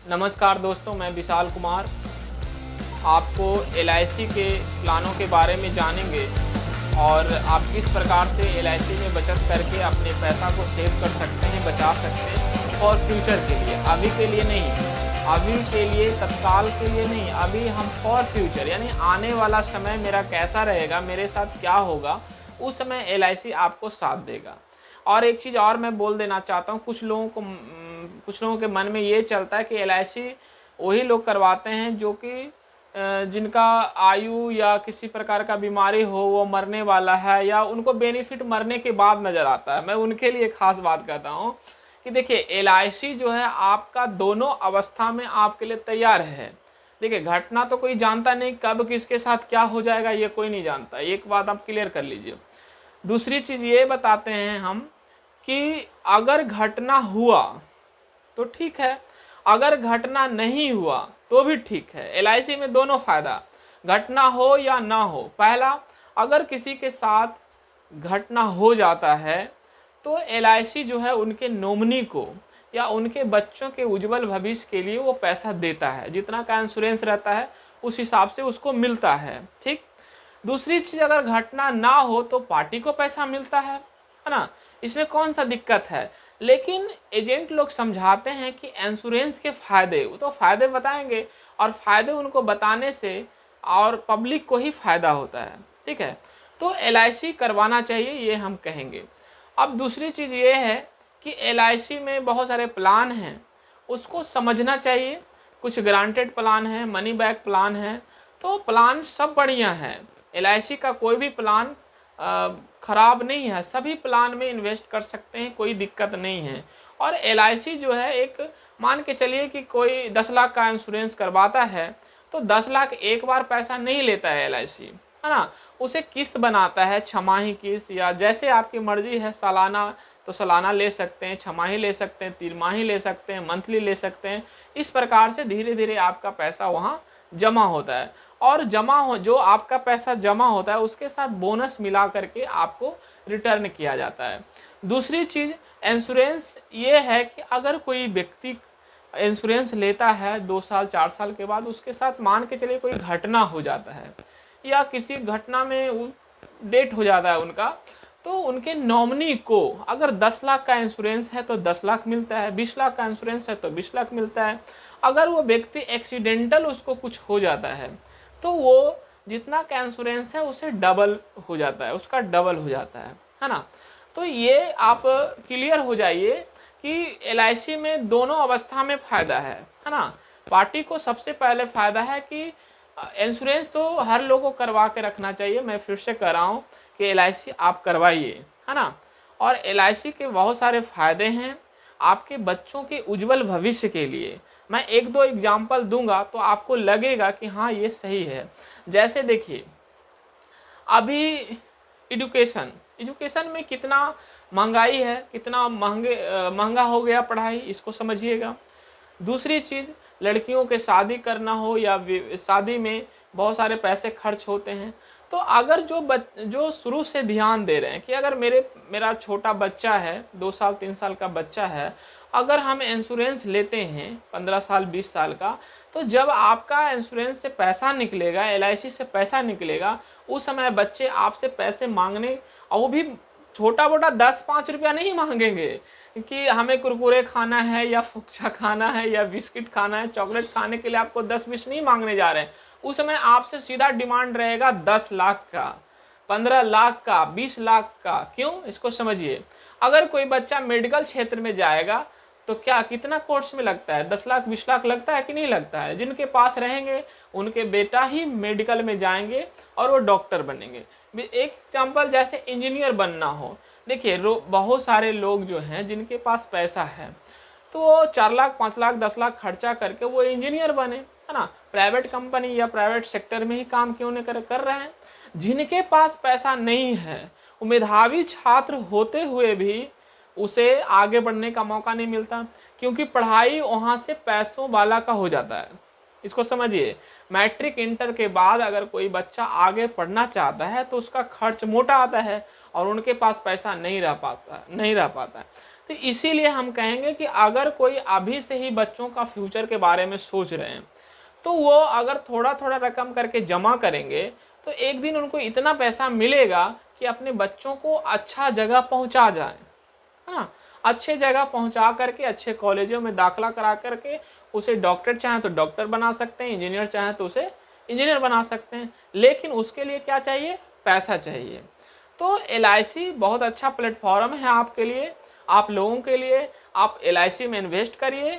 नमस्कार दोस्तों, मैं विशाल कुमार आपको एलआईसी के प्लानों के बारे में जानेंगे और आप किस प्रकार से एलआईसी में बचत करके अपने पैसा को सेव कर सकते हैं, बचा सकते हैं और फ्यूचर के लिए, अभी के लिए नहीं, अभी के लिए तत्काल के लिए नहीं, अभी हम फॉर फ्यूचर यानी आने वाला समय मेरा कैसा रहेगा, मेरे साथ क्या होगा, उस समय एलआईसी आपको साथ देगा। और एक चीज़ और मैं बोल देना चाहता हूँ, कुछ लोगों के मन में ये चलता है कि एलआईसी वही लोग करवाते हैं जो कि जिनका आयु या किसी प्रकार का बीमारी हो, वो मरने वाला है या उनको बेनिफिट मरने के बाद नज़र आता है। मैं उनके लिए खास बात कहता हूँ कि देखिए, एलआईसी जो है आपका दोनों अवस्था में आपके लिए तैयार है। देखिए, घटना तो कोई जानता नहीं, कब किसके साथ क्या हो जाएगा ये कोई नहीं जानता, एक बात आप क्लियर कर लीजिए। दूसरी चीज़ ये बताते हैं हम कि अगर घटना हुआ तो ठीक है, अगर घटना नहीं हुआ तो भी ठीक है। एलआईसी में दोनों फायदा, घटना हो या ना हो। पहला, अगर किसी के साथ घटना हो जाता है तो एलआईसी जो है उनके नॉमिनी को या उनके बच्चों के उज्जवल भविष्य के लिए वो पैसा देता है, जितना का इंश्योरेंस रहता है उस हिसाब से उसको मिलता है। ठीक। दूसरी चीज, अगर घटना ना हो तो पार्टी को पैसा मिलता है ना, इसमें कौन सा दिक्कत है। लेकिन एजेंट लोग समझाते हैं कि इंश्योरेंस के फायदे, वो तो फायदे बताएंगे और फायदे उनको बताने से और पब्लिक को ही फायदा होता है। ठीक है, तो एलआईसी करवाना चाहिए ये हम कहेंगे। अब दूसरी चीज ये है कि एलआईसी में बहुत सारे प्लान हैं, उसको समझना चाहिए। कुछ ग्रांटेड प्लान है, मनी बैक प्लान है, तो प्लान सब बढ़िया है। एलआईसी का कोई भी प्लान खराब नहीं है, सभी प्लान में इन्वेस्ट कर सकते हैं, कोई दिक्कत नहीं है। और एलआईसी जो है, एक मान के चलिए कि कोई 10 लाख का इंश्योरेंस करवाता है तो 10 लाख एक बार पैसा नहीं लेता है एलआईसी, है ना। उसे किस्त बनाता है, छमाही किस्त या जैसे आपकी मर्जी है, सालाना तो सालाना ले सकते हैं, छमाही ले सकते हैं, तिमाही ले सकते हैं, मंथली ले सकते हैं। इस प्रकार से धीरे धीरे आपका पैसा वहाँ जमा होता है और जो आपका पैसा जमा होता है उसके साथ बोनस मिला करके आपको रिटर्न किया जाता है। दूसरी चीज, इंश्योरेंस ये है कि अगर कोई व्यक्ति इंश्योरेंस लेता है 2 साल 4 साल के बाद, उसके साथ मान के चलिए कोई घटना हो जाता है या किसी घटना में डेट हो जाता है उनका, तो उनके नॉमिनी को अगर 10 लाख का इंश्योरेंस है तो 10 लाख मिलता है, 20 लाख का इंश्योरेंस है तो 20 लाख मिलता है। अगर वो व्यक्ति एक्सीडेंटल उसको कुछ हो जाता है तो वो जितना का इंश्योरेंस है उसे डबल हो जाता है, उसका डबल हो जाता है ना। तो ये आप क्लियर हो जाइए कि एलआईसी में दोनों अवस्था में फायदा है ना। पार्टी को सबसे पहले फायदा है कि इंश्योरेंस तो हर लोगों को करवा के रखना चाहिए। मैं फिर से कह रहा हूँ कि एलआईसी आप करवाइए, है ना। और एलआईसी के बहुत सारे फायदे हैं आपके बच्चों के उज्जवल भविष्य के लिए। मैं एक दो एग्जाम्पल दूंगा तो आपको लगेगा कि हाँ ये सही है। जैसे देखिए, अभी एजुकेशन में कितना महंगाई है, कितना महंगा हो गया पढ़ाई, इसको समझिएगा। दूसरी चीज़, लड़कियों के शादी करना हो या शादी में बहुत सारे पैसे खर्च होते हैं, तो अगर जो शुरू से ध्यान दे रहे हैं कि अगर मेरा छोटा बच्चा है, 2 साल 3 साल का बच्चा है, अगर हम इंश्योरेंस लेते हैं 15 साल 20 साल का, तो जब आपका इंश्योरेंस से पैसा निकलेगा, एलआईसी से पैसा निकलेगा, उस समय बच्चे आपसे पैसे मांगने, और वो भी छोटा मोटा 10-5 रुपया नहीं मांगेंगे कि हमें कुरकुरे खाना है या फुकचा खाना है या बिस्किट खाना है, चॉकलेट खाने के लिए आपको 10-20 नहीं मांगने जा रहे हैं। उस समय आपसे सीधा डिमांड रहेगा 10 लाख का, 15 लाख का, 20 लाख का। क्यों, इसको समझिए। अगर कोई बच्चा मेडिकल क्षेत्र में जाएगा तो क्या कितना कोर्स में लगता है, 10 लाख 20 लाख लगता है कि नहीं लगता है। जिनके पास रहेंगे उनके बेटा ही मेडिकल में जाएंगे और वो डॉक्टर बनेंगे। एक एग्जाम्पल, जैसे इंजीनियर बनना हो, देखिए बहुत सारे लोग जो हैं जिनके पास पैसा है तो वो 4 लाख 5 लाख 10 लाख खर्चा करके वो इंजीनियर बने, है ना। प्राइवेट कंपनी या प्राइवेट सेक्टर में ही काम क्यों नहीं कर रहे हैं। जिनके पास पैसा नहीं है, वो मेधावी छात्र होते हुए भी उसे आगे बढ़ने का मौका नहीं मिलता, क्योंकि पढ़ाई वहाँ से पैसों वाला का हो जाता है। इसको समझिए, मैट्रिक इंटर के बाद अगर कोई बच्चा आगे पढ़ना चाहता है तो उसका खर्च मोटा आता है और उनके पास पैसा नहीं रह पाता है। तो इसीलिए हम कहेंगे कि अगर कोई अभी से ही बच्चों का फ्यूचर के बारे में सोच रहे हैं, तो वो अगर थोड़ा थोड़ा रकम करके जमा करेंगे, तो एक दिन उनको इतना पैसा मिलेगा कि अपने बच्चों को अच्छा जगह पहुंचा जाए, है ना। अच्छे जगह पहुंचा करके अच्छे कॉलेजों में दाखिला करा करके उसे डॉक्टर चाहे तो डॉक्टर बना सकते हैं, इंजीनियर चाहे तो उसे इंजीनियर बना सकते हैं। लेकिन उसके लिए क्या चाहिए? पैसा चाहिए। तो LIC बहुत अच्छा प्लेटफॉर्म है आपके लिए, आप लोगों के लिए। आप LIC में इन्वेस्ट करिए,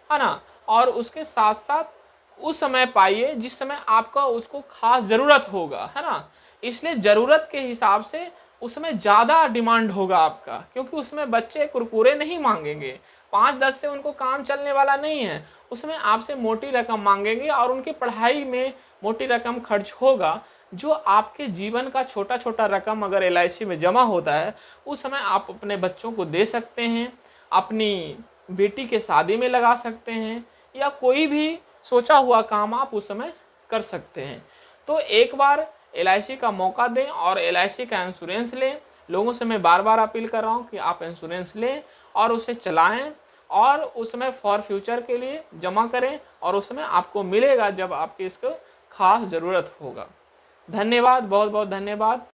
है ना, और उसके साथ साथ उस समय पाइए जिस समय आपका उसको खास ज़रूरत होगा, है ना। इसलिए ज़रूरत के हिसाब से उसमें ज़्यादा डिमांड होगा आपका, क्योंकि उसमें बच्चे कुरकुरे नहीं मांगेंगे, 5-10 से उनको काम चलने वाला नहीं है। उसमें आपसे मोटी रकम मांगेंगे और उनकी पढ़ाई में मोटी रकम खर्च होगा। जो आपके जीवन का छोटा छोटा रकम अगर LIC में जमा होता है, उस समय आप अपने बच्चों को दे सकते हैं, अपनी बेटी के शादी में लगा सकते हैं, या कोई भी सोचा हुआ काम आप उस समय कर सकते हैं। तो एक बार LIC का मौका दें और LIC का इंश्योरेंस लें। लोगों से मैं बार बार अपील कर रहा हूँ कि आप इंश्योरेंस लें और उसे चलाएं, और उसमें फॉर फ्यूचर के लिए जमा करें, और उसमें आपको मिलेगा जब आपकी इसको खास ज़रूरत होगा। धन्यवाद, बहुत बहुत धन्यवाद।